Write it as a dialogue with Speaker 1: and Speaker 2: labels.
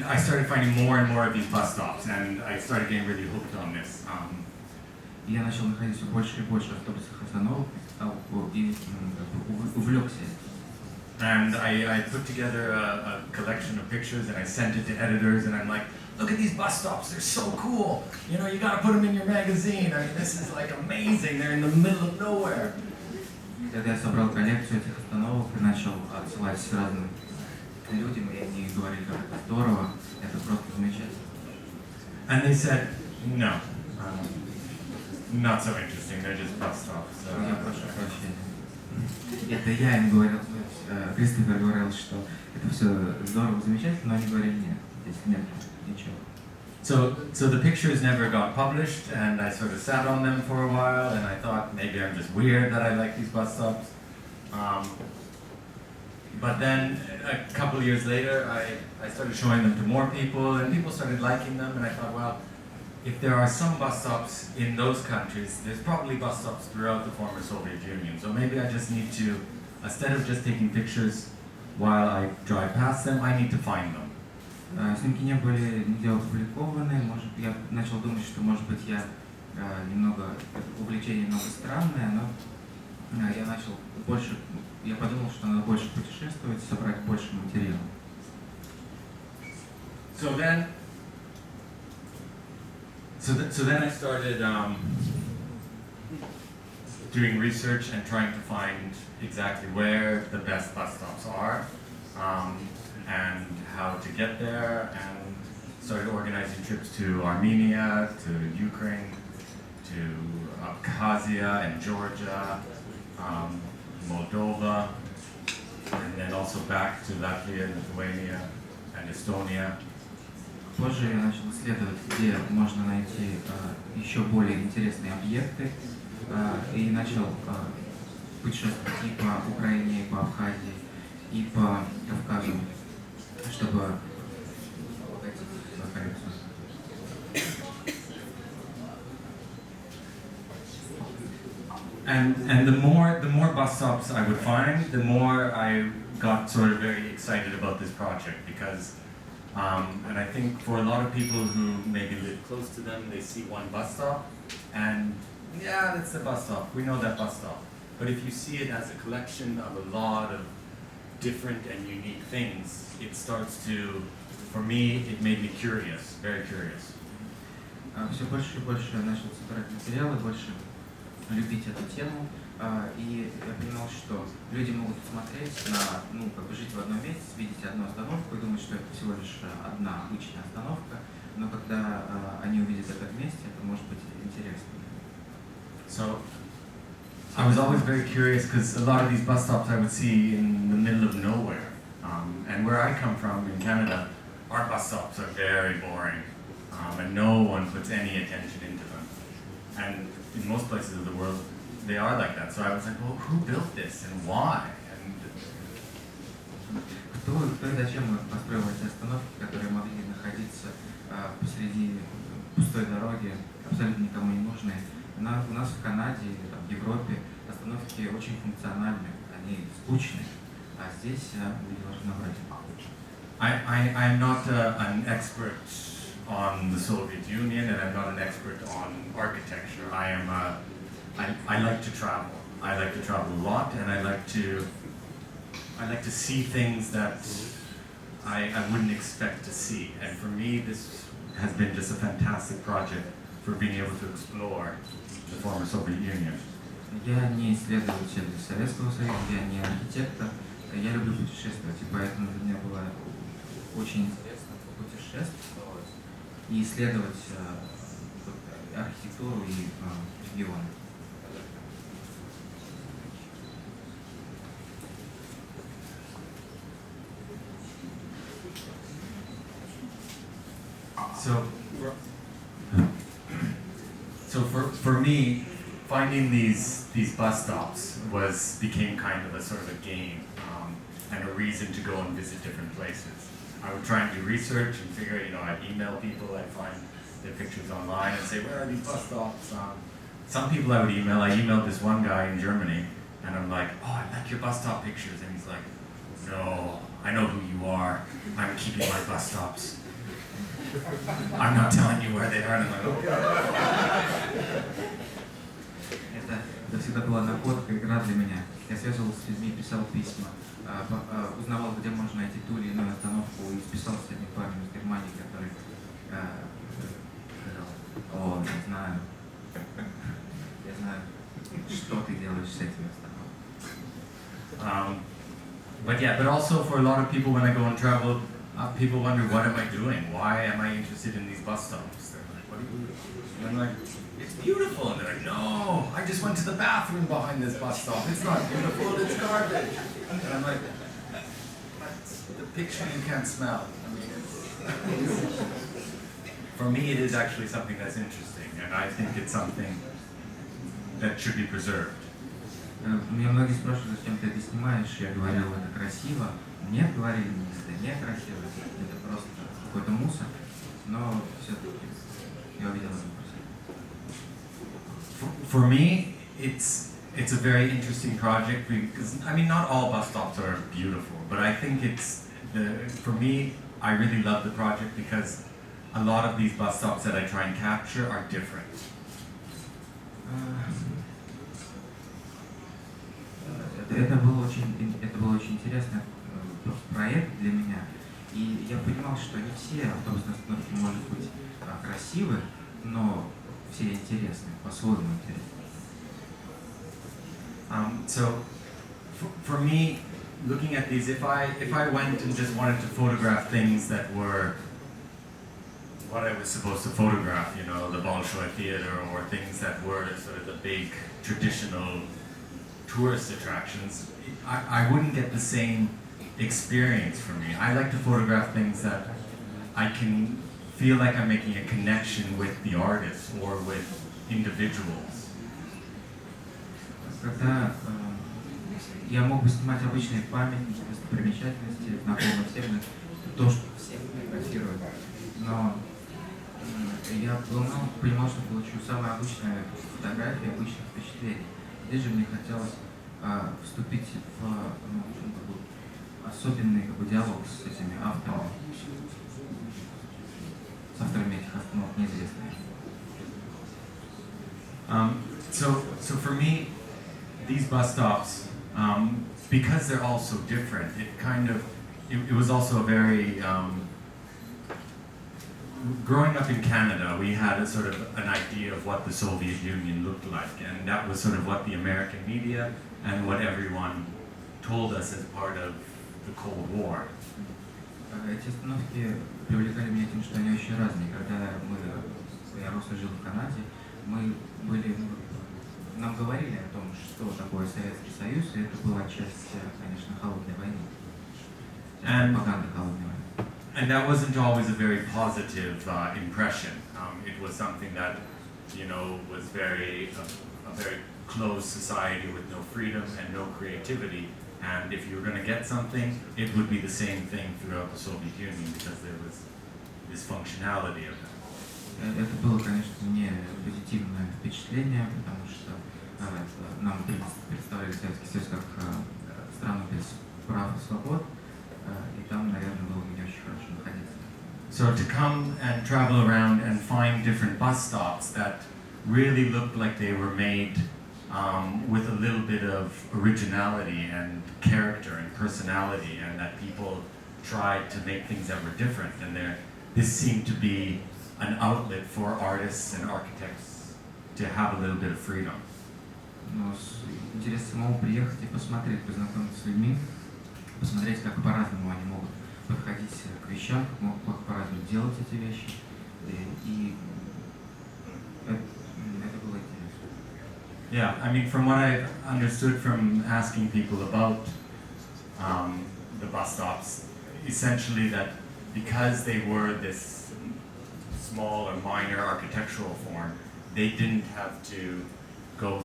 Speaker 1: I started finding more and more of these bus stops, and I started getting really hooked on this.
Speaker 2: Я начал находить все больше и больше автобусных остановок и увлекся.
Speaker 1: And I put together a collection of pictures and I sent it to editors, and I'm like, look at these bus stops, they're so cool. You know, you gotta put them in your magazine. I mean, this is like amazing. They're in the middle of nowhere.
Speaker 2: Когда я собрал коллекцию этих остановок и начал отсылать разным людям, и они говорили, как это здорово, это просто замечательно.
Speaker 1: And they said, no, not so interesting, they're just bus stops.
Speaker 2: Я прошу прощения. Это я им говорил, Кристофер говорил, что это все здорово, замечательно, но они говорили, нет, здесь нет ничего.
Speaker 1: So the pictures never got published, and I sort of sat on them for a while, and I thought maybe I'm just weird that I like these bus stops. But then a couple of years later, I started showing them to more people, and people started liking them, and I thought, well, if there are some bus stops in those countries, there's probably bus stops throughout the former Soviet Union. So maybe I just need to, instead of just taking pictures while I drive past them, I need to find them.
Speaker 2: Снимки не были нигде опубликованы, может, я начал думать, что, может быть, я немного, увлечение немного странное, но я начал больше, я подумал, что надо больше путешествовать, собрать больше материала.
Speaker 1: So then I started doing research and trying to find exactly where the best bus stops are, and how to get there, and started organizing trips to Armenia, to Ukraine, to Abkhazia and Georgia, Moldova, and then also back to Latvia, Lithuania, and Estonia.
Speaker 2: Позже я начал исследовать, где можно найти еще более интересные объекты, и начал путешествовать и по Украине, и по Абхазии, и по Кавказу, чтобы обогатить свою коллекцию.
Speaker 1: And the more bus stops I would find, the more I got sort of very excited about this project, because and I think for a lot of people who maybe live close to them, they see one bus stop, and yeah, that's the bus stop. We know that bus stop. But if you see it as a collection of a lot of different and unique things, it starts to, for me, it made me curious, very curious.
Speaker 2: Все больше и больше я начал собирать материалы, больше любить эту тему, и я понимал, что люди могут смотреть на, жить в одном месте, видеть одну остановку и думать, что это всего лишь одна обычная остановка, но когда они увидят это вместе, это может быть интересно.
Speaker 1: So I was always very curious, because a lot of these bus stops I would see in the middle of nowhere, and where I come from in Canada, our bus stops are very boring, and no one puts any attention into them. And in most places of the world, they are like that. So I was like, well, who built this and why?
Speaker 2: Кто и зачем построил эти остановки, которые могли находиться посреди пустой дороги, абсолютно никому не нужные? У нас в Канаде или в Европе остановки очень функциональны, они скучные, а здесь люди должны набрать.
Speaker 1: I'm not an expert on the Soviet Union, and I'm not an expert on architecture. I like to travel. I like to travel a lot, and I like to see things that I wouldn't expect to see. And for me, this has been just a fantastic project for being able to explore the former Soviet Union.
Speaker 2: Я не исследователь Советского Союза, я не архитектор, я люблю путешествовать, и поэтому для меня было очень интересно путешествовать и исследовать архитектуру и регионы.
Speaker 1: So for me, finding these bus stops became kind of a sort of a game, and a reason to go and visit different places. I would try and do research and figure, I'd email people, I'd find their pictures online and say, where are these bus stops? Some people I would email, I emailed this one guy in Germany, and I'm like, oh, I like your bus stop pictures. And he's like, no, I know who you are. I'm keeping my bus stops. I'm not telling you where they are. And I'm like, okay.
Speaker 2: Это всегда была находка, игра для меня. Я связывался с людьми, писал письма, узнавал, где можно найти ту или иную остановку, и списался с одним парнем из Германии, который сказал: «О, я знаю, что ты делаешь с этими остановками».
Speaker 1: But also for a lot of people when I go and travel, people wonder, what am I doing? Why am I interested in these bus stops? They're like, what are you doing? And I'm like, it's beautiful. And they're like, no, I just went to the bathroom behind this bus stop. It's not beautiful, it's garbage. And I'm like, that's the picture you can't smell. I mean, for me, it is actually something that's interesting, and I think it's something that should be preserved.
Speaker 2: Меня многие спрашивают, зачем ты это снимаешь. Я говорил, это красиво. Мне говорили, это некрасиво, это просто какой-то мусор. Но все-таки я увидел это красиво.
Speaker 1: For me, it's a very interesting project because, I mean, not all bus stops are beautiful, but I think for me, I really love the project because a lot of these bus stops that I try and capture are different.
Speaker 2: Это был очень интересный проект для меня, и я понимал, что не все автобусные остановки могут быть красивы, но все интересны, по-своему интересны.
Speaker 1: So, for me, looking at these, if I went and just wanted to photograph things that were what I was supposed to photograph, you know, the Bolshoi Theater, or things that were sort of the big traditional tourist attractions, I wouldn't get the same experience for me. I like to photograph things that I can feel like I'm making a connection with the artist or with individuals.
Speaker 2: Когда я мог бы снимать обычные памятники, достопримечательности, знакомые всем, то, что всех фотографируют, но я понимал, что получу самые обычные фотографии, обычных впечатлений. Здесь же мне хотелось вступить в особенный диалог с этими авторами, с авторами этих остановок неизвестными.
Speaker 1: So for me, these bus stops, because they're all so different, it was also a very, growing up in Canada, we had a sort of an idea of what the Soviet Union looked like, and that was sort of what the American media and what everyone told us as part of the Cold War.
Speaker 2: Эти остановки привлекали меня тем, что они очень разные. Когда я рос и жил в Канаде, нам говорили о том, что такое Советский Союз, и это была часть, конечно, холодной войны. Пропаганда холодной войны.
Speaker 1: And that wasn't always a very positive impression. It was something that, you know, was a very closed society with no freedom and no creativity. And if you were going to get something, it would be the same thing throughout the Soviet Union because there was this functionality of that.
Speaker 2: Это было, конечно, не позитивное впечатление, потому что нам представляли Советский Союз как страну без прав и свобод, и там, наверное, было не очень хорошо находиться.
Speaker 1: So to come and travel around and find different bus stops that really looked like they were made with a little bit of originality and character and personality, and that people tried to make things that were different, and this seemed to be an outlet for artists and architects to have a little bit of freedom.
Speaker 2: Но интересно самому приехать и посмотреть, познакомиться с людьми, посмотреть, как по-разному они могут подходить к вещам, как по-разному делать эти вещи, и это было интересно.
Speaker 1: Yeah, I mean, from what I've understood from asking people about the bus stops, essentially that because they were this small or minor architectural form, they didn't have to go